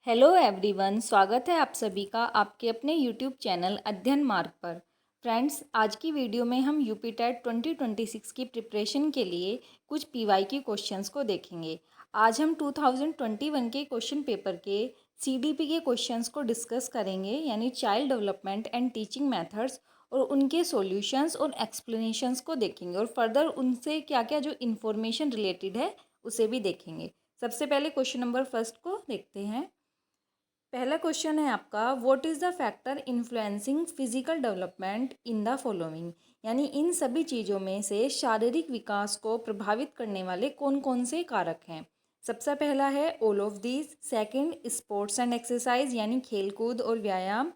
Hello everyone, स्वागत है आप सभी का आपके अपने यूट्यूब चैनल अध्ययन मार्ग पर। फ्रेंड्स, आज की वीडियो में हम यूपी टेट 2026 की प्रिपरेशन के लिए कुछ पीवाईक्यू क्वेश्चंस को देखेंगे। आज हम 2021 के क्वेश्चन पेपर के सीडीपी के क्वेश्चंस को डिस्कस करेंगे, यानी child development and teaching methods, और उनके सॉल्यूशंस और एक्सप्लेनेशंस को देखेंगे और फर्दर उनसे क्या क्या जो इन्फॉर्मेशन रिलेटेड है उसे भी देखेंगे। सबसे पहले क्वेश्चन नंबर फर्स्ट को देखते हैं। पहला क्वेश्चन है आपका, what is the factor influencing physical development in the following, यानी इन सभी चीज़ों में से शारीरिक विकास को प्रभावित करने वाले कौन कौन से कारक हैं। सबसे पहला है all of these, second sports and exercise यानी खेलकूद और व्यायाम,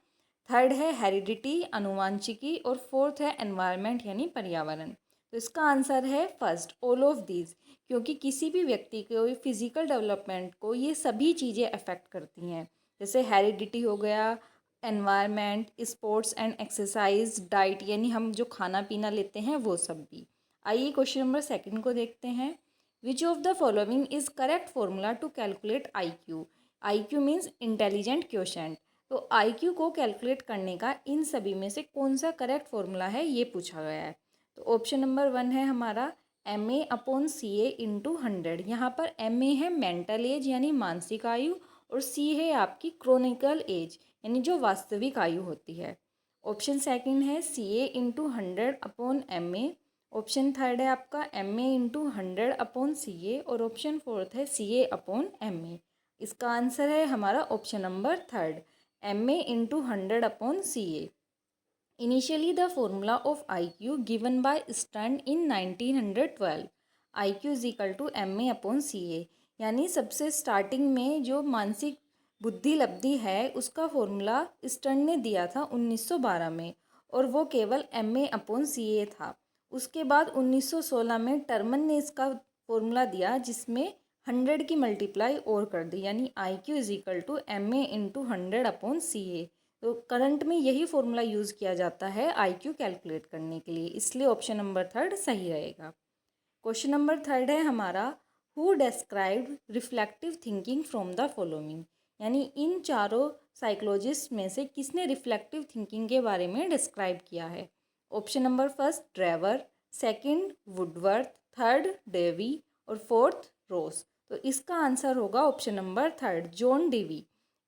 थर्ड है हेरिडिटी अनुवांशिकी, और फोर्थ है एनवायरनमेंट यानी पर्यावरण। तो इसका आंसर है फर्स्ट, ऑल ऑफ दीज, क्योंकि किसी भी व्यक्ति को फिजिकल डेवलपमेंट को ये सभी चीज़ें अफेक्ट करती हैं, जैसे हेरिडिटी हो गया, environment, sports and exercise, diet यानी हम जो खाना पीना लेते हैं वो सब भी। आइए क्वेश्चन नंबर सेकंड को देखते हैं। Which of the following is correct formula to calculate IQ. IQ means intelligent quotient. तो आईक्यू को कैलकुलेट करने का इन सभी में से कौन सा करेक्ट फॉर्मूला है ये पूछा गया है। तो ऑप्शन नंबर 1 है हमारा MA/CA इंटू 100। यहाँ पर MA है मेंटल एज यानी मानसिक आयु, और C है आपकी क्रोनिकल एज यानी जो वास्तविक आयु होती है। ऑप्शन सेकंड है CA into 100/MA। Option third है आपका MA इंटू 100/CA, और ऑप्शन फोर्थ है CA/MA। इसका आंसर है हमारा option number third, MA into 100/CA। Initially, the formula of IQ given by Stern in 1912, IQ is equal to MA/CA, यानी सबसे starting में जो मानसिक बुद्धि लब्धि है उसका फॉर्मूला स्टर्न ने दिया था 1912 में, और वो केवल MA/CA था। उसके बाद 1916 में टर्मन ने इसका फॉर्मूला दिया जिसमें 100 की मल्टीप्लाई और कर दी, यानी IQ is equal to MA into 100/CA। तो करंट में यही फॉर्मूला यूज़ किया जाता है आईक्यू कैलकुलेट करने के लिए, इसलिए ऑप्शन नंबर थर्ड सही रहेगा। क्वेश्चन नंबर थर्ड है हमारा, who described reflective thinking from the following, यानी इन चारों साइकोलॉजिस्ट में से किसने रिफ्लेक्टिव थिंकिंग के बारे में डिस्क्राइब किया है। Option number first Drever, second Woodworth, third Dewey, और फोर्थ रोस। तो इसका आंसर होगा option number third, John Dewey.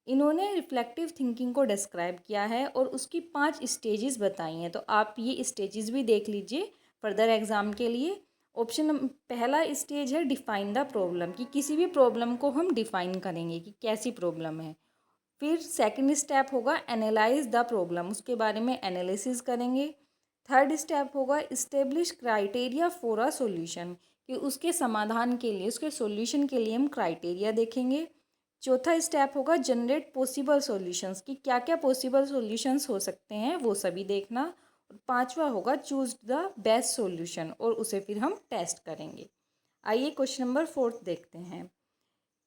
इन्होंने रिफ्लेक्टिव थिंकिंग को डिस्क्राइब किया है और उसकी 5 स्टेजेस बताई हैं, तो आप ये स्टेजेस भी देख लीजिए फर्दर एग्जाम के लिए। पहला स्टेज है डिफाइन द प्रॉब्लम, कि किसी भी प्रॉब्लम को हम डिफाइन करेंगे कि कैसी प्रॉब्लम है। फिर सेकंड स्टेप होगा एनालाइज द प्रॉब्लम, उसके बारे में एनालिसिस करेंगे। थर्ड स्टेप होगा establish criteria for a solution, कि उसके समाधान के लिए, उसके सॉल्यूशन के लिए हम क्राइटेरिया देखेंगे। चौथा स्टेप होगा जनरेट पॉसिबल सॉल्यूशंस, कि क्या क्या पॉसिबल सॉल्यूशंस हो सकते हैं वो सभी देखना। और पांचवा होगा चूज द बेस्ट सॉल्यूशन, और उसे फिर हम टेस्ट करेंगे। आइए क्वेश्चन नंबर फोर्थ देखते हैं।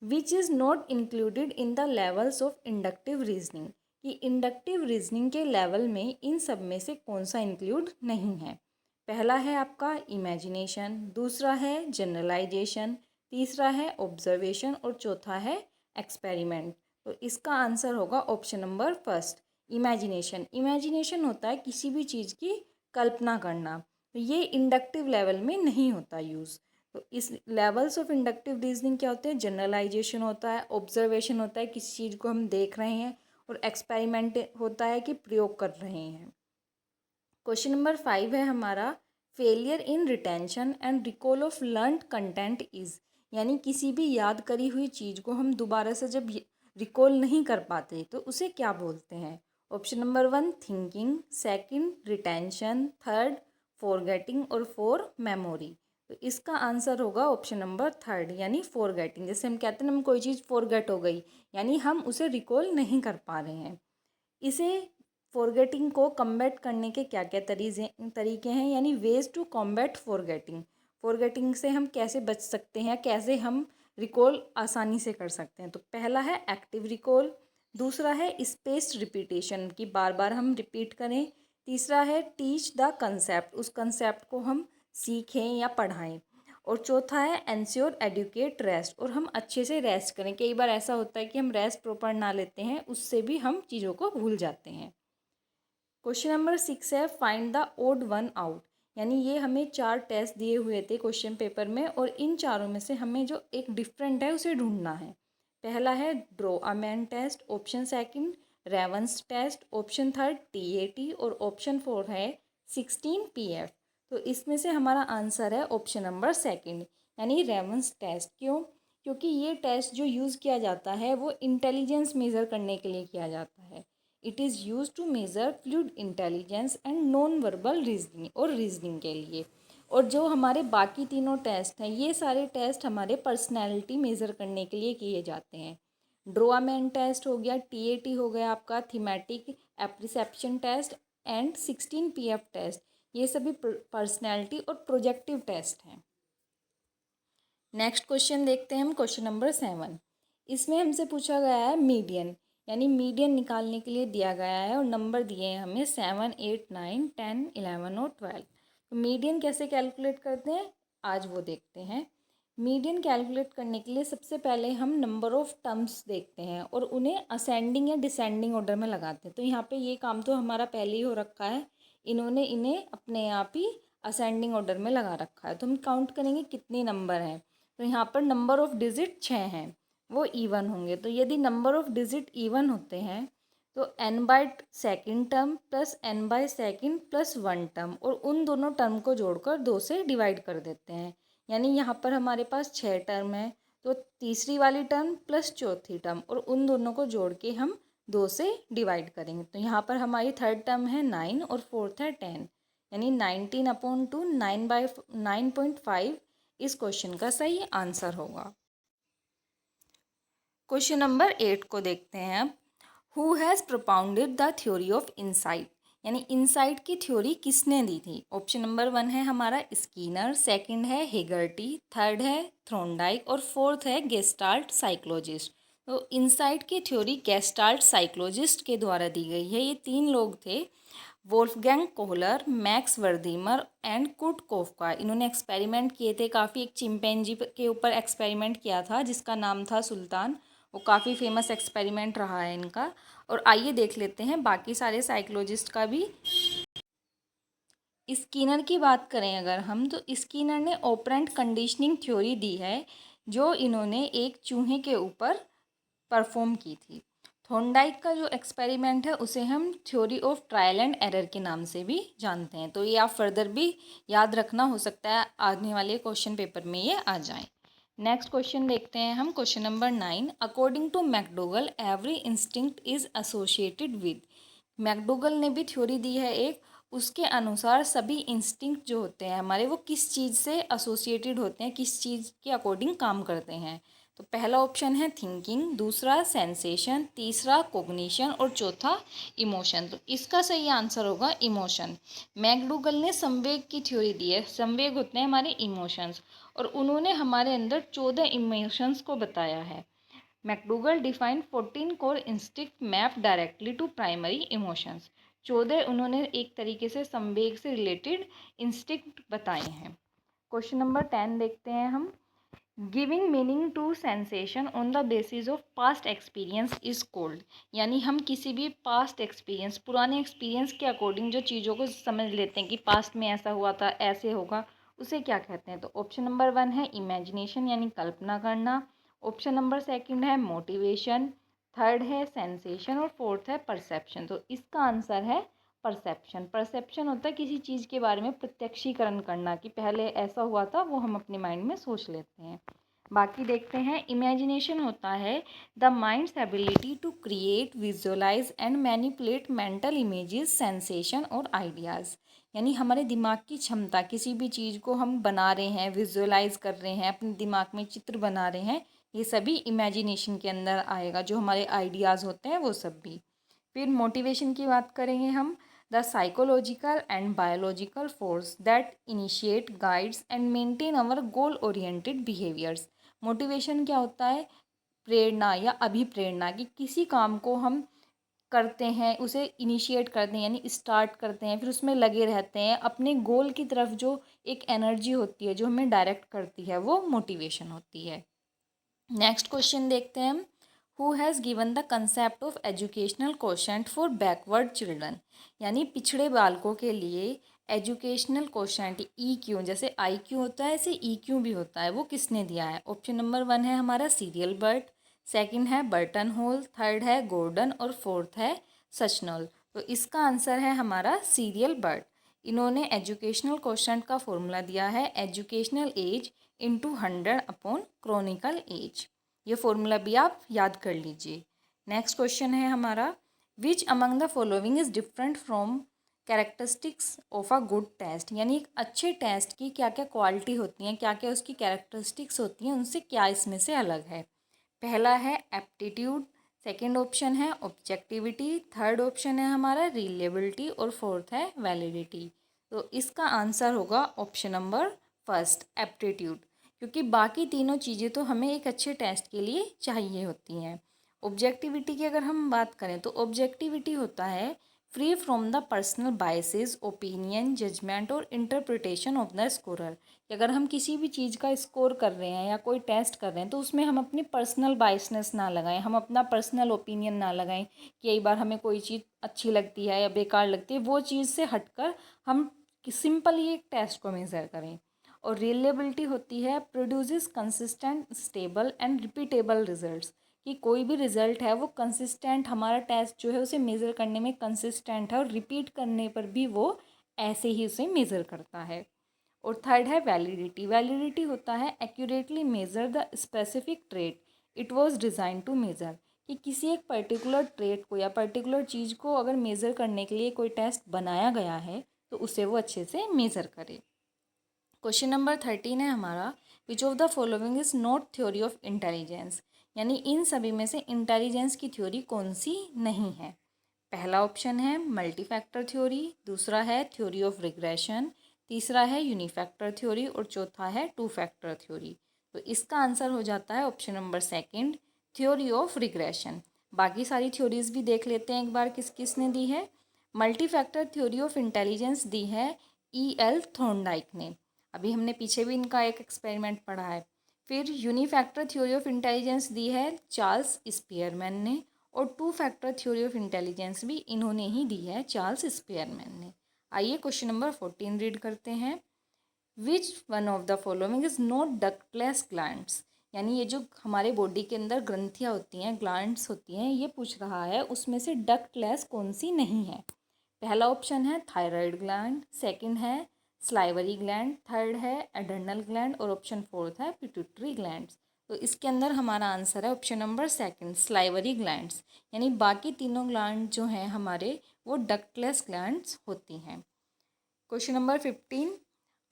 Which is not included in the levels of inductive reasoning, कि इंडक्टिव रीजनिंग के लेवल में इन सब में से कौन सा इंक्लूड नहीं है। पहला है आपका इमेजिनेशन, दूसरा है जनरलाइजेशन, तीसरा है ऑब्जर्वेशन, और चौथा है एक्सपेरिमेंट। तो इसका आंसर होगा option number first, imagination. Imagination होता है किसी भी चीज़ की कल्पना करना, तो ये इंडक्टिव लेवल में नहीं होता यूज़। तो इस लेवल्स ऑफ इंडक्टिव रीजनिंग क्या होते हैं, जनरलाइजेशन होता है, ऑब्जर्वेशन होता है किसी चीज़ को हम देख रहे हैं, और एक्सपेरिमेंट होता है कि प्रयोग कर रहे हैं। क्वेश्चन नंबर 5 है हमारा, failure in retention and recall of learned content is, यानी किसी भी याद करी हुई चीज़ को हम दोबारा से जब रिकॉल नहीं कर पाते तो उसे क्या बोलते हैं। Option number 1 thinking, second retention, third forgetting, और फोर मेमोरी। तो इसका आंसर होगा ऑप्शन नंबर थर्ड, यानी फॉरगेटिंग। जैसे हम कहते हैं हम कोई चीज़ फॉरगेट हो गई, यानी हम उसे रिकॉल नहीं कर पा रहे हैं। इसे फॉरगेटिंग को कम्बैट करने के क्या क्या तरीके हैं, यानी ways to combat forgetting. Forgetting से हम कैसे बच सकते हैं, कैसे हम रिकॉल आसानी से कर सकते हैं। तो पहला है एक्टिव रिकॉल, दूसरा है स्पेस्ड रिपीटेशन, कि बार बार हम रिपीट करें। तीसरा है टीच द कंसेप्ट, उस कंसेप्ट को हम सीखें या पढ़ाएं। और चौथा है एंश्योर एडुकेट रेस्ट, और हम अच्छे से रेस्ट करें। कई बार ऐसा होता है कि हम रेस्ट प्रॉपर ना लेते हैं, उससे भी हम चीज़ों को भूल जाते हैं। क्वेश्चन नंबर 6 है find the odd one out, यानी ये हमें 4 टेस्ट दिए हुए थे क्वेश्चन पेपर में, और इन चारों में से हमें जो एक डिफरेंट है उसे ढूंढना है। पहला है draw a man test, option second Raven's test, option third TAT, और ऑप्शन 4 है 16 PF। तो इसमें से हमारा आंसर है ऑप्शन नंबर सेकंड, यानी रेवंस टेस्ट। क्यों? क्योंकि ये टेस्ट जो यूज़ किया जाता है वो इंटेलिजेंस मेज़र करने के लिए किया जाता है। It is use to measure fluid intelligence and non verbal reasoning, और रीजनिंग के लिए। और जो हमारे बाकी तीनों टेस्ट हैं, ये सारे टेस्ट हमारे पर्सनैलिटी मेज़र करने के लिए किए जाते हैं। ड्रोआमैन टेस्ट हो गया, TAT हो गया आपका thematic apperception test, and 16 PF test, ये सभी पर्सनैलिटी और प्रोजेक्टिव टेस्ट हैं। नेक्स्ट क्वेश्चन देखते हैं हम, क्वेश्चन नंबर 7। इसमें हमसे पूछा गया है मीडियन, यानी मीडियन निकालने के लिए दिया गया है और नंबर दिए हैं हमें 7, 8, 9, 10, 11 और 12। तो मीडियन कैसे कैलकुलेट करते हैं, आज वो देखते हैं। मीडियन कैलकुलेट करने के लिए सबसे पहले हम नंबर ऑफ़ टर्म्स देखते हैं और उन्हें असेंडिंग या डिसेंडिंग ऑर्डर में लगाते हैं। तो यहाँ पे ये काम तो हमारा पहले ही हो रखा है, इन्होंने इन्हें अपने आप ही असेंडिंग ऑर्डर में लगा रखा है। तो हम काउंट करेंगे कितने नंबर हैं। तो यहाँ पर नंबर ऑफ़ डिजिट 6 हैं, वो इवन होंगे। तो यदि नंबर ऑफ़ डिजिट इवन होते हैं तो n/2 term plus n/2 plus 1 term, और उन दोनों टर्म को जोड़कर 2 से डिवाइड कर देते हैं। यानी यहाँ पर हमारे पास 6 टर्म है, तो तीसरी वाली टर्म प्लस चौथी टर्म, और उन दोनों को जोड़ के हम 2 से डिवाइड करेंगे। तो यहाँ पर हमारी थर्ड टर्म है 9 और फोर्थ है 10, यानी 19/2 9/9.5 इस क्वेश्चन का सही आंसर होगा। क्वेश्चन नंबर 8 को देखते हैं अब। Who has propounded the theory of insight, यानी इंसाइट की थ्योरी किसने दी थी। ऑप्शन नंबर 1 है हमारा स्कीनर, सेकंड है हेगर्टी, थर्ड है थ्रोनडाइक, और फोर्थ है गेस्टाल्ट साइकोलॉजिस्ट। तो इंसाइट की थ्योरी गेस्टाल्ट साइकोलॉजिस्ट के द्वारा दी गई है। ये 3 लोग थे, Wolfgang Kohler, Max Wertheimer and Kurt Koffka. इन्होंने एक्सपेरिमेंट किए थे काफ़ी। एक चिंपैंजी के ऊपर एक्सपेरिमेंट किया था जिसका नाम था सुल्तान, वो काफ़ी फेमस एक्सपेरिमेंट रहा है इनका। और आइए देख लेते हैं बाकी सारे साइकोलॉजिस्ट का भी। स्कीनर की बात करें अगर हम, तो स्कीनर ने ऑपरेंट कंडीशनिंग थ्योरी दी है, जो इन्होंने एक चूहे के ऊपर परफॉर्म की थी। थॉर्नडाइक का जो एक्सपेरिमेंट है उसे हम theory of trial and error के नाम से भी जानते हैं। तो ये आप फर्दर भी याद रखना, हो सकता है आने वाले क्वेश्चन पेपर में ये आ जाए। नेक्स्ट क्वेश्चन देखते हैं हम, question number 9। According to McDougall every instinct is associated with. McDougall ने भी थ्योरी दी है एक, उसके अनुसार सभी इंस्टिंक्ट जो होते हैं हमारे, वो किस चीज़ से एसोसिएटेड होते हैं, किस चीज़ के अकॉर्डिंग काम करते हैं। तो पहला ऑप्शन है थिंकिंग, दूसरा सेंसेशन, तीसरा कोग्निशन, और चौथा इमोशन। तो इसका सही आंसर होगा इमोशन। मैकडोगल ने संवेग की थ्योरी दी है। संवेग होते हैं हमारे इमोशंस, और उन्होंने हमारे अंदर 14 इमोशंस को बताया है। McDougall defined 14 core instinct map directly to primary emotions. 14 उन्होंने एक तरीके से संवेग से रिलेटेड इंस्टिंक्ट बताए हैं। क्वेश्चन नंबर 10 देखते हैं हम। Giving meaning to sensation on the basis of past experience is called, यानी हम किसी भी पास्ट एक्सपीरियंस, पुराने एक्सपीरियंस के अकॉर्डिंग जो चीज़ों को समझ लेते हैं कि पास्ट में ऐसा हुआ था, ऐसे होगा, उसे क्या कहते हैं। तो ऑप्शन नंबर 1 है इमेजिनेशन, यानी कल्पना करना। ऑप्शन नंबर सेकंड है मोटिवेशन, थर्ड है सेंसेशन, और फोर्थ है परसेप्शन। तो इसका आंसर है परसेप्शन। परसेप्शन होता है किसी चीज़ के बारे में प्रत्यक्षीकरण करना, कि पहले ऐसा हुआ था, वो हम अपने माइंड में सोच लेते हैं। बाकी देखते हैं। इमेजिनेशन होता है the mind's ability to create, visualise and manipulate mental images, sensation और आइडियाज़, यानी हमारे दिमाग की क्षमता, किसी भी चीज़ को हम बना रहे हैं, विजुअलाइज कर रहे हैं, अपने दिमाग में चित्र बना रहे हैं, ये सभी इमेजिनेशन के अंदर आएगा। जो हमारे आइडियाज़ होते हैं वो सब भी। फिर मोटिवेशन की बात करेंगे हम। The psychological and biological force that initiate, guides and maintain our goal oriented behaviours. Motivation क्या होता है, प्रेरणा या अभिप्रेरणा, कि किसी काम को हम करते हैं, उसे इनिशिएट करते हैं यानी स्टार्ट करते हैं, फिर उसमें लगे रहते हैं, अपने गोल की तरफ जो एक एनर्जी होती है जो हमें डायरेक्ट करती है वो मोटिवेशन होती है। नेक्स्ट क्वेश्चन देखते हैं हम। Who has given the concept of educational quotient for backward children, यानी पिछड़े बालकों के लिए एजुकेशनल कोशेंट EQ, जैसे IQ होता है ऐसे EQ भी होता है, वो किसने दिया है? ऑप्शन नंबर 1 है हमारा सीरियल बर्ड, सेकंड है बर्टन होल, थर्ड है गॉर्डन और फोर्थ है सचनॉल। तो इसका आंसर है हमारा सीरियल बर्ड। इन्होंने एजुकेशनल कोशेंट का फॉर्मूला दिया है educational age into 100 upon chronological age. ये फॉर्मूला भी आप याद कर लीजिए। नेक्स्ट क्वेश्चन है हमारा, which among the following is different from characteristics of a good test, यानी एक अच्छे टेस्ट की क्या क्या क्वालिटी होती हैं, क्या क्या उसकी कैरेक्टरिस्टिक्स होती हैं, उनसे क्या इसमें से अलग है। पहला है एप्टीट्यूड, सेकंड ऑप्शन है ऑब्जेक्टिविटी, थर्ड ऑप्शन है हमारा रिलेबिलिटी और फोर्थ है वैलिडिटी। तो इसका आंसर होगा ऑप्शन नंबर फर्स्ट एप्टीट्यूड, क्योंकि बाकी तीनों चीज़ें तो हमें एक अच्छे टेस्ट के लिए चाहिए होती हैं। ऑब्जेक्टिविटी की अगर हम बात करें तो ऑब्जेक्टिविटी होता है free from the personal biases, opinion, judgement और इंटरप्रिटेशन ऑफ द स्कोरर। अगर हम किसी भी चीज़ का स्कोर कर रहे हैं या कोई टेस्ट कर रहे हैं तो उसमें हम अपनी पर्सनल बायसनेस ना लगाएं, हम अपना पर्सनल ओपिनियन ना लगाएं कि कई बार हमें कोई चीज़ अच्छी लगती है या बेकार लगती है, वो चीज़ से हटकर हम सिंपली एक टेस्ट को मेज़र करें। और रिलेबिलिटी होती है produces consistent, stable and repeatable results, कि कोई भी रिजल्ट है वो कंसिस्टेंट, हमारा टेस्ट जो है उसे मेज़र करने में कंसिस्टेंट है और रिपीट करने पर भी वो ऐसे ही उसे मेज़र करता है। और थर्ड है वैलिडिटी। वैलिडिटी होता है accurately measure the specific trait it was design to measure, कि किसी एक पर्टिकुलर ट्रेट को या पर्टिकुलर चीज़ को अगर मेज़र करने के लिए कोई टेस्ट बनाया गया है तो उसे वो अच्छे से मेज़र करे। क्वेश्चन नंबर 13 है हमारा, विच of the following is not theory of intelligence, यानी इन सभी में से इंटेलिजेंस की थ्योरी कौन सी नहीं है। पहला ऑप्शन है मल्टी फैक्टर थ्योरी, दूसरा है थ्योरी ऑफ रिग्रेशन, तीसरा है यूनिफैक्टर थ्योरी और चौथा है टू फैक्टर थ्योरी। तो इसका आंसर हो जाता है option number second, theory of regression. बाकी सारी थ्योरीज भी देख लेते हैं एक बार किस किस ने दी है। Multi factor theory of intelligence दी है EL थॉर्नडाइक ने, अभी हमने पीछे भी इनका एक एक्सपेरिमेंट पढ़ा है। फिर यूनिफैक्टर थ्योरी ऑफ इंटेलिजेंस दी है चार्ल्स स्पीयरमैन ने, और two factor theory of intelligence भी इन्होंने ही दी है चार्ल्स स्पीयरमैन ने। आइए क्वेश्चन नंबर 14 रीड करते हैं। Which one of the following is not ductless glands, यानी ये जो हमारे बॉडी के अंदर ग्रंथियाँ होती हैं, ग्लैंड्स होती हैं, ये पूछ रहा है उसमें से डक्टलेस कौन सी नहीं है। पहला ऑप्शन है थायराइड ग्लैंड, सेकंड है स्लाइवरी ग्लैंड, थर्ड है एड्रेनल ग्लैंड और ऑप्शन फोर्थ है पिट्यूटरी ग्लैंड। तो इसके अंदर हमारा आंसर है option number second salivary glands, यानी बाकी तीनों ग्लैंड जो हैं हमारे वो डक्टलेस ग्लैंड्स होती हैं। क्वेश्चन नंबर 15,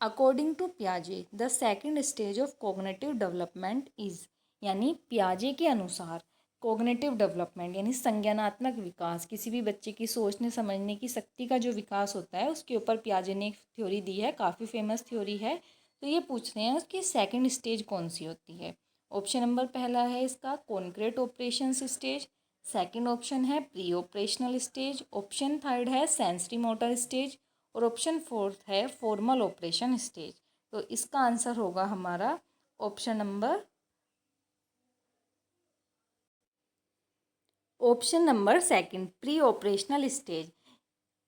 अकॉर्डिंग टू पियाजे the second stage of cognitive development is, यानी पियाजे के अनुसार कॉग्निटिव डेवलपमेंट यानी संज्ञानात्मक विकास, किसी भी बच्चे की सोचने समझने की शक्ति का जो विकास होता है उसके ऊपर पियाजे ने एक थ्योरी दी है, काफ़ी फेमस थ्योरी है। तो ये पूछ रहे हैं उसकी सेकंड स्टेज कौन सी होती है। ऑप्शन नंबर पहला है इसका concrete operation stage, second option है pre operational stage, option third है सेंसरी मोटर स्टेज और ऑप्शन फोर्थ है फॉर्मल ऑपरेशन स्टेज। तो इसका आंसर होगा हमारा option number second pre operational stage.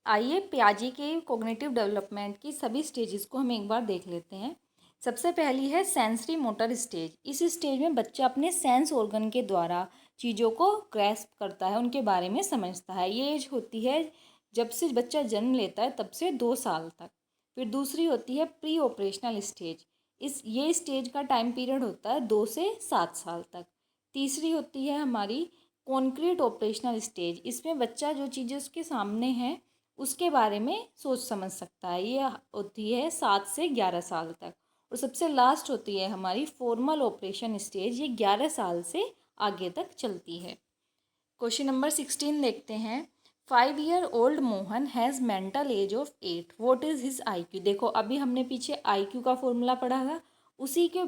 आइए पियाजे के कॉग्निटिव डेवलपमेंट की सभी स्टेजेस को हम एक बार देख लेते हैं। सबसे पहली है सेंसरी मोटर स्टेज। इस स्टेज में बच्चा अपने सेंस ऑर्गन के द्वारा चीज़ों को ग्रैस्प करता है, उनके बारे में समझता है। ये एज होती है जब से बच्चा जन्म लेता है तब से 2 साल तक। फिर दूसरी होती है प्री ऑपरेशनल स्टेज, ये स्टेज का टाइम पीरियड होता है 2 से 7 साल तक। तीसरी होती है हमारी कॉन्क्रीट ऑपरेशनल स्टेज, इसमें बच्चा जो चीज़ें उसके सामने हैं उसके बारे में सोच समझ सकता है, ये होती है 7 से 11 साल तक। और सबसे लास्ट होती है हमारी फॉर्मल ऑपरेशन स्टेज, ये 11 साल से आगे तक चलती है। क्वेश्चन नंबर 16 देखते हैं। 5 year old Mohan has mental as of 8, what is his IQ। देखो अभी हमने पीछे IQ का फॉर्मूला पढ़ा था, उसी के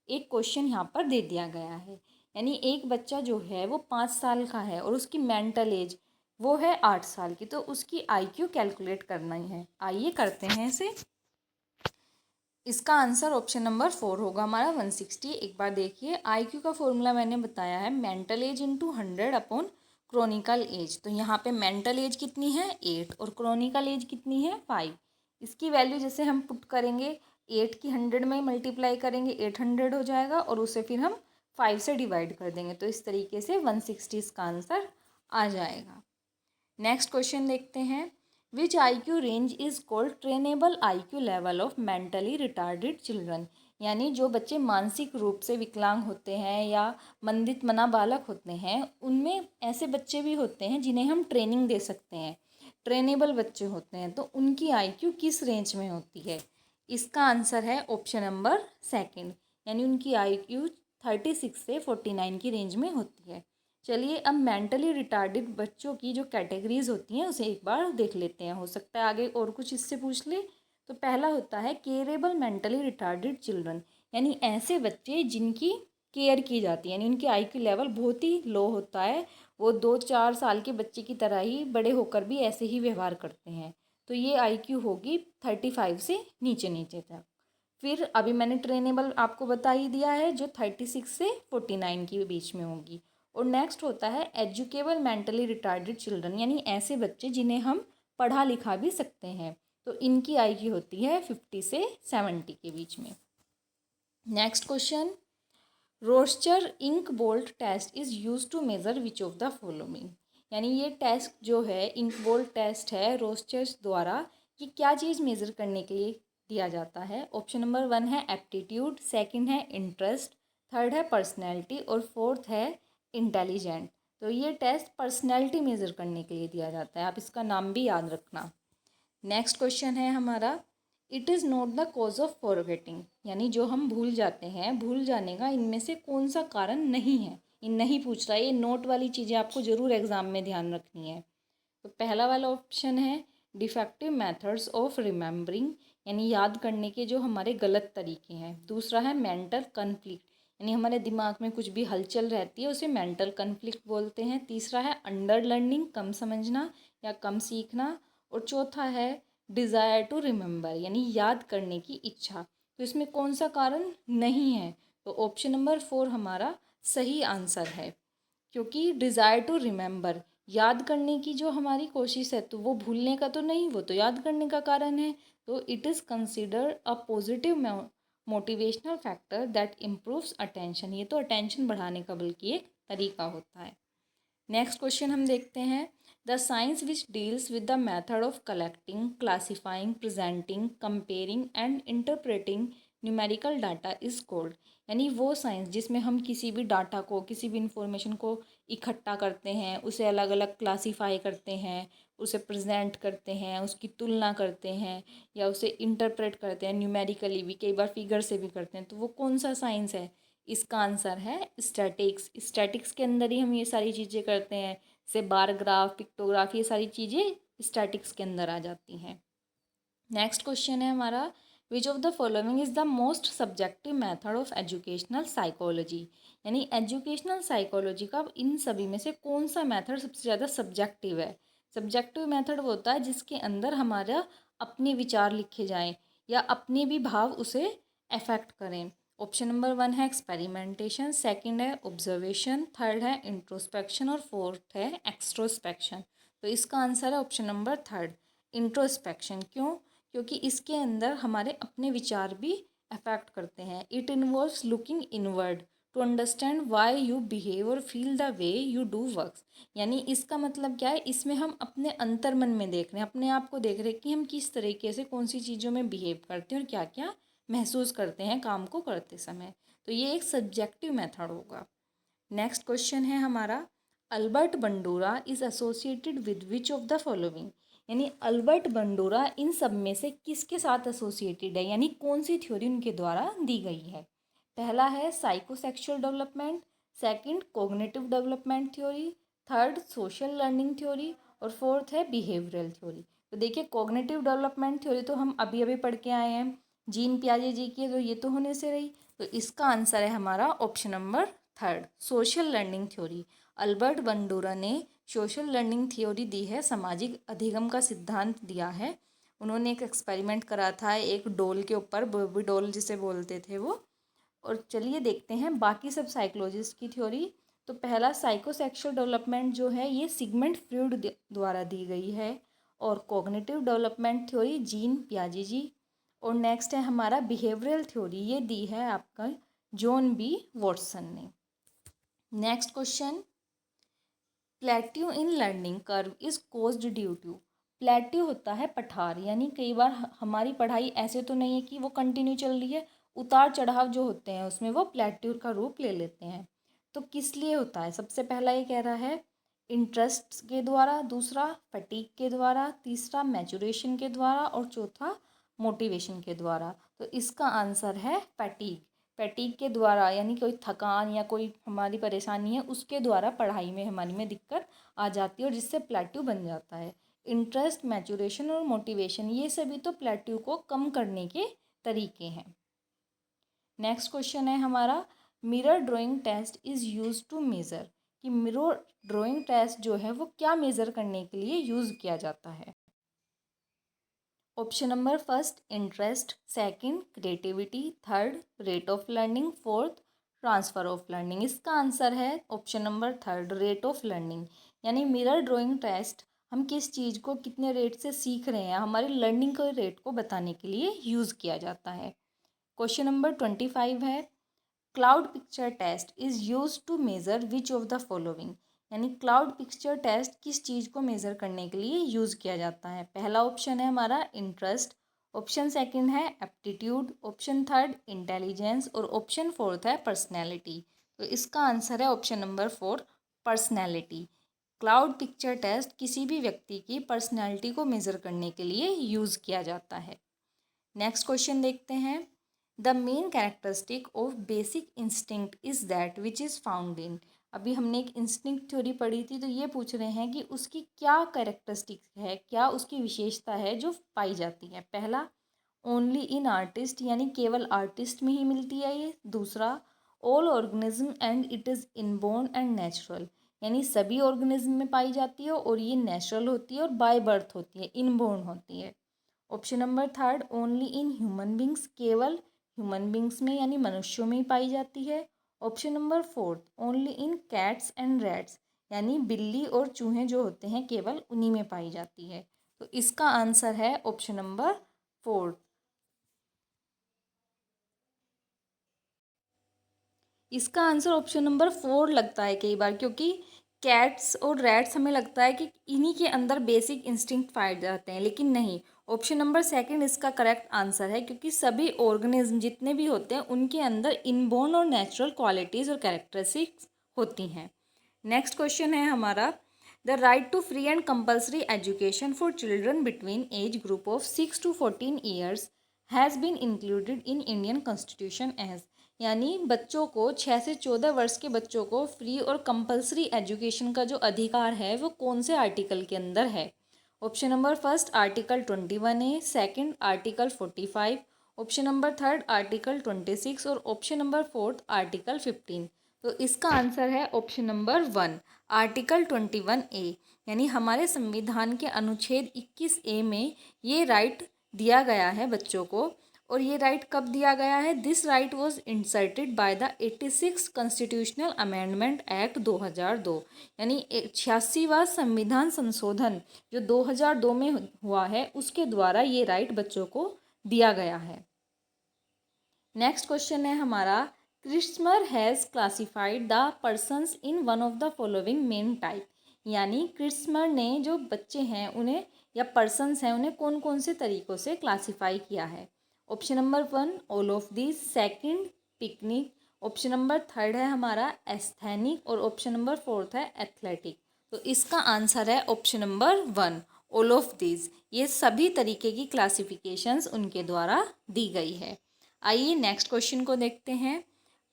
एक क्वेश्चन यहाँ पर दे दिया गया है। यानी एक बच्चा जो है वो 5 साल का है और उसकी मेंटल एज वो है 8 साल की, तो उसकी IQ कैलकुलेट करना ही है। आइए करते हैं इसे। इसका आंसर ऑप्शन नंबर 4 होगा हमारा 160। एक बार देखिए, IQ का फॉर्मूला मैंने बताया है mental age into 100 upon chronological age. तो यहाँ पे मेंटल एज कितनी है 8 और क्रोनिकल एज कितनी है 5। इसकी वैल्यू जैसे हम पुट करेंगे 8 की 100 में मल्टीप्लाई करेंगे 800 हो जाएगा और उसे फिर हम 5 से डिवाइड कर देंगे, तो इस तरीके से 160 इसका आंसर आ जाएगा। नेक्स्ट क्वेश्चन देखते हैं। विच IQ range is called trainable IQ level of mentally retarded children. यानी जो बच्चे मानसिक रूप से विकलांग होते हैं या मंदित मना बालक होते हैं, उनमें ऐसे बच्चे भी होते हैं जिन्हें हम ट्रेनिंग दे सकते हैं, ट्रेनेबल बच्चे होते हैं। तो उनकी IQ किस रेंज में होती है? इसका आंसर है ऑप्शन नंबर 2, यानी उनकी IQ 36 से 49 की रेंज में होती है। चलिए अब मेंटली रिटार्डेड बच्चों की जो कैटेगरीज होती हैं उसे एक बार देख लेते हैं, हो सकता है आगे और कुछ इससे पूछ ले। तो पहला होता है केयरेबल मेंटली रिटार्डेड चिल्ड्रन, यानी ऐसे बच्चे जिनकी केयर की जाती है, यानी उनकी IQ लेवल बहुत ही लो होता है, वो 2-4 साल के बच्चे की तरह ही बड़े होकर भी ऐसे ही व्यवहार करते हैं। तो ये IQ होगी 35 से नीचे नीचे तक। फिर अभी मैंने ट्रेनेबल आपको बता ही दिया है, जो 36 से 49 के बीच में होगी। और नेक्स्ट होता है एजुकेबल मेंटली रिटार्डेड चिल्ड्रन, यानी ऐसे बच्चे जिन्हें हम पढ़ा लिखा भी सकते हैं। तो इनकी IQ होती है 50 से 70 के बीच में। Next question, Rorschach inkblot test is use to measure which of the following. यानी ये टेस्ट जो है इंक बोल्ट टेस्ट है रोस्टर्स द्वारा, ये क्या चीज़ मेज़र करने के लिए दिया जाता है? ऑप्शन नंबर 1 है एप्टीट्यूड, सेकंड है इंटरेस्ट, थर्ड है पर्सनैलिटी और फोर्थ है इंटेलिजेंट। तो ये टेस्ट पर्सनैलिटी मेज़र करने के लिए दिया जाता है, आप इसका नाम भी याद रखना। नेक्स्ट क्वेश्चन है हमारा, it is not the cause of forgetting, यानी जो हम भूल जाते हैं, भूल जाने का इनमें से कौन सा कारण नहीं है? ये नहीं पूछ रहा है, ये नोट वाली चीज़ें आपको ज़रूर एग्जाम में ध्यान रखनी है। तो पहला वाला ऑप्शन है डिफेक्टिव मेथड्स ऑफ रिमेंबरिंग, यानी याद करने के जो हमारे गलत तरीके हैं। दूसरा है मेंटल कन्फ्लिक्ट, यानी हमारे दिमाग में कुछ भी हलचल रहती है उसे मेंटल कन्फ्लिक्ट बोलते हैं। तीसरा है अंडर लर्निंग, कम समझना या कम सीखना। और चौथा है डिज़ायर टू रिमेंबर, यानी याद करने की इच्छा। तो इसमें कौन सा कारण नहीं है? तो ऑप्शन नंबर 4 हमारा सही आंसर है, क्योंकि डिज़ायर टू रिमेंबर याद करने की जो हमारी कोशिश है, तो वो भूलने का तो नहीं, वो तो याद करने का कारण है। तो it is considered a positive motivational factor that improves attention, ये तो अटेंशन बढ़ाने का बल्कि एक तरीका होता है। नेक्स्ट क्वेश्चन हम देखते हैं, the science which deals with the method of collecting, classifying, presenting, comparing and interpreting numerical data is called. यानी वो साइंस जिसमें हम किसी भी डाटा को, किसी भी इंफॉर्मेशन को इकट्ठा करते हैं, उसे अलग अलग क्लासीफाई करते हैं, उसे प्रेजेंट करते हैं, उसकी तुलना करते हैं या उसे इंटरप्रेट करते हैं, न्यूमेरिकली भी, कई बार फिगर से भी करते हैं, तो वो कौन सा साइंस है? इसका आंसर है स्टैटिक्स। स्टैटिक्स के अंदर ही हम ये सारी चीज़ें करते हैं, जैसे बार ग्राफ, पिक्टोग्राफ, ये सारी चीज़ें स्टैटिक्स के अंदर आ जाती हैं। नेक्स्ट क्वेश्चन है हमारा, विच of the following is the most subjective method of educational psychology. यानी एजुकेशनल साइकोलॉजी का इन सभी में से कौन सा मेथड सबसे ज़्यादा सब्जेक्टिव है? सब्जेक्टिव मेथड वो होता है जिसके अंदर हमारा अपने विचार लिखे जाएं या अपने भी भाव उसे अफेक्ट करें। ऑप्शन नंबर 1 है एक्सपेरिमेंटेशन, सेकंड है ऑब्जर्वेशन, थर्ड है इंट्रोस्पेक्शन और फोर्थ है एक्सट्रोस्पेक्शन। तो इसका आंसर है ऑप्शन नंबर 3 इंट्रोस्पेक्शन। क्यों? क्योंकि इसके अंदर हमारे अपने विचार भी अफेक्ट करते हैं। It involves looking inward to understand why you behave और feel the way you do works. यानी इसका मतलब क्या है, इसमें हम अपने अंतर्मन में देख रहे हैं, अपने आप को देख रहे हैं कि हम किस तरीके से कौन सी चीज़ों में बिहेव करते हैं और क्या क्या महसूस करते हैं काम को करते समय। तो ये एक सब्जेक्टिव मेथड होगा। नेक्स्ट क्वेश्चन है हमारा, Albert Bandura is associated with which of the following. यानी अल्बर्ट बंडूरा इन सब में से किसके साथ एसोसिएटेड है, यानी कौन सी थ्योरी उनके द्वारा दी गई है? पहला है psychosexual development, second cognitive development theory, third social learning theory और फोर्थ है बिहेवियरल थ्योरी। तो देखिए कोग्निटिव डेवलपमेंट थ्योरी तो हम अभी अभी पढ़ के आए हैं, जीन पियाजे जी की, तो ये तो होने से रही। तो इसका आंसर है हमारा option number 3 social learning theory. Albert Bandura ने सोशल लर्निंग थ्योरी दी है, सामाजिक अधिगम का सिद्धांत दिया है। उन्होंने एक एक्सपेरिमेंट करा था एक डॉल के ऊपर, बेबी डॉल जिसे बोलते थे वो। और चलिए देखते हैं बाकी सब साइकोलॉजिस्ट की थ्योरी। तो पहला साइकोसेक्सुअल डेवलपमेंट जो है ये सिगमंड फ्रॉइड द्वारा दी गई है। और कॉग्निटिव डेवलपमेंट थ्योरी जीन पियाजे जी। और नेक्स्ट है हमारा बिहेवियरल थ्योरी, ये दी है आपका जॉन बी वॉटसन ने। Next question, plateau in learning curve is caused due to. Plateau होता है पठार, यानी कई बार हमारी पढ़ाई ऐसे तो नहीं है कि वो कंटिन्यू चल रही है, उतार चढ़ाव जो होते हैं उसमें वो प्लेट्यू का रूप ले लेते हैं। तो किस लिए होता है? सबसे पहला ये कह रहा है इंटरेस्ट के द्वारा, दूसरा फटीग के द्वारा, तीसरा मैचुरेशन के द्वारा और चौथा मोटिवेशन के द्वारा। तो इसका आंसर है फटीग। फटीग के द्वारा यानी कोई थकान या कोई हमारी परेशानी है उसके द्वारा पढ़ाई में हमारी में दिक्कत आ जाती है और जिससे प्लेट्यू बन जाता है। इंटरेस्ट, मैचुरेशन और मोटिवेशन ये सभी तो प्लेट्यू को कम करने के तरीके हैं। नेक्स्ट क्वेश्चन है हमारा, mirror drawing test is use to measure. कि मिरर ड्राइंग टेस्ट जो है वो क्या मेज़र करने के लिए यूज़ किया जाता है? Option number first interest, second creativity, third rate of learning, fourth transfer of learning. इसका आंसर है option number third, rate of learning. यानी मिरर ड्राइंग टेस्ट हम किस चीज़ को कितने रेट से सीख रहे हैं, हमारी लर्निंग के रेट को बताने के लिए यूज़ किया जाता है। क्वेश्चन नंबर 25 है, cloud picture test is use to measure which of the following. यानी क्लाउड पिक्चर टेस्ट किस चीज़ को मेज़र करने के लिए यूज़ किया जाता है? पहला ऑप्शन है हमारा इंटरेस्ट, ऑप्शन सेकंड है एप्टीट्यूड, ऑप्शन थर्ड इंटेलिजेंस और ऑप्शन फोर्थ है पर्सनैलिटी। तो इसका आंसर है option number 4 personality. Cloud picture test किसी भी व्यक्ति की पर्सनैलिटी को मेज़र करने के लिए यूज़ किया जाता है। नेक्स्ट क्वेश्चन देखते हैं, the main characteristic of basic instinct is that which is found in. अभी हमने एक इंस्टिंक्ट थ्योरी पढ़ी थी, तो ये पूछ रहे हैं कि उसकी क्या कैरेक्टरिस्टिक है, क्या उसकी विशेषता है जो पाई जाती है। पहला, ओनली इन आर्टिस्ट, यानी केवल आर्टिस्ट में ही मिलती है ये। दूसरा, all organism and it is inborn and natural, यानी सभी ऑर्गेनिज्म में पाई जाती है और ये नेचुरल होती है और बाय बर्थ होती है, इनबोर्न होती है। Option number third, only in human beings, केवल ह्यूमन बींग्स में यानी मनुष्यों में ही पाई जाती है। Option number fourth, only in cats and rats, यानी बिल्ली और चूहे जो होते हैं केवल उन्हीं में पाई जाती है। तो इसका आंसर है ऑप्शन नंबर फोर्थ। इसका आंसर ऑप्शन नंबर 4 लगता है कई बार, क्योंकि कैट्स और रैट्स हमें लगता है कि इन्हीं के अंदर बेसिक इंस्टिंक्ट पाए जाते हैं, लेकिन नहीं, ऑप्शन नंबर सेकंड इसका करेक्ट आंसर है, क्योंकि सभी ऑर्गेनिज्म जितने भी होते हैं उनके अंदर इनबोर्न और नेचुरल क्वालिटीज़ और कैरेक्टरिस्टिक्स होती हैं। नेक्स्ट क्वेश्चन है हमारा, the right to free and compulsory education for children between age group of 6 to 14 years has been included in Indian constitution as. यानी बच्चों को 6 से 14 वर्ष के बच्चों को फ्री और कंपलसरी एजुकेशन का जो अधिकार है वो कौन से आर्टिकल के अंदर है? Option number first article 21A, second article 45, option number third article 26 और ऑप्शन नंबर फोर्थ आर्टिकल 15। तो इसका आंसर है ऑप्शन नंबर 1 आर्टिकल 21A। यानी हमारे संविधान के अनुच्छेद 21A में ये राइट दिया गया है बच्चों को। और ये राइट कब दिया गया है? This right was inserted by the 86 constitutional amendment act 2002। यानी 86वां संविधान संशोधन जो 2002 में हुआ है उसके द्वारा ये राइट बच्चों को दिया गया है। नेक्स्ट क्वेश्चन है हमारा, Kretschmer has classified the persons in one of the following main type. यानी क्रिस्मर ने जो बच्चे हैं उन्हें या पर्सन्स हैं उन्हें कौन कौन से तरीक़ों से क्लासिफाई किया है? Option number 1 all of this, second picnic, option number third है हमारा एस्थेनिक और ऑप्शन नंबर फोर्थ है एथलेटिक। तो इसका आंसर है option number 1 all of this. ये सभी तरीके की क्लासिफिकेशंस उनके द्वारा दी गई है। आइए नेक्स्ट क्वेश्चन को देखते हैं,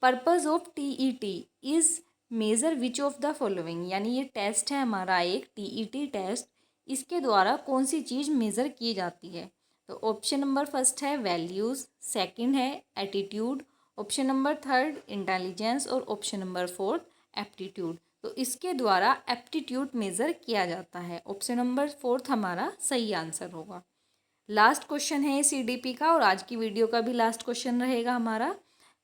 purpose of TET is measure which of the following. यानी ये टेस्ट है हमारा एक TET टेस्ट, इसके द्वारा कौन सी चीज़ मेज़र की जाती है? तो ऑप्शन नंबर फर्स्ट है वैल्यूज़, सेकंड है attitude, option number third intelligence और ऑप्शन नंबर फोर्थ एप्टीट्यूड। तो इसके द्वारा एप्टीट्यूड मेज़र किया जाता है। ऑप्शन नंबर 4 हमारा सही आंसर होगा। लास्ट क्वेश्चन है सीडीपी का और आज की वीडियो का भी लास्ट क्वेश्चन रहेगा हमारा।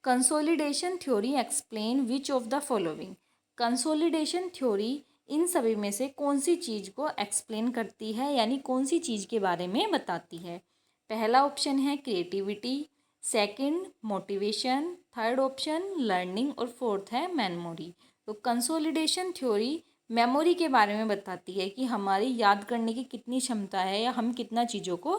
Consolidation theory explain which of the following. Consolidation theory इन सभी में से कौन सी चीज़ को एक्सप्लेन करती है, यानी कौन सी चीज़ के बारे में बताती है। पहला ऑप्शन है creativity, second motivation, third option learning और फोर्थ है मेमोरी। तो कंसोलिडेशन थ्योरी मेमोरी के बारे में बताती है कि हमारी याद करने की कितनी क्षमता है या हम कितना चीज़ों को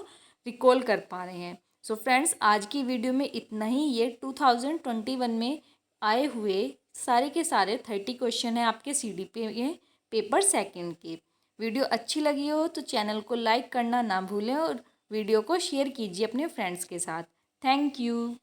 रिकॉल कर पा रहे हैं। सो फ्रेंड्स, आज की वीडियो में इतना ही। ये 2021 में आए हुए सारे के सारे 30 क्वेश्चन हैं आपके सीडीपी के पेपर सेकंड के। वीडियो अच्छी लगी हो तो चैनल को लाइक करना ना भूलें और वीडियो को शेयर कीजिए अपने फ्रेंड्स के साथ। Thank you.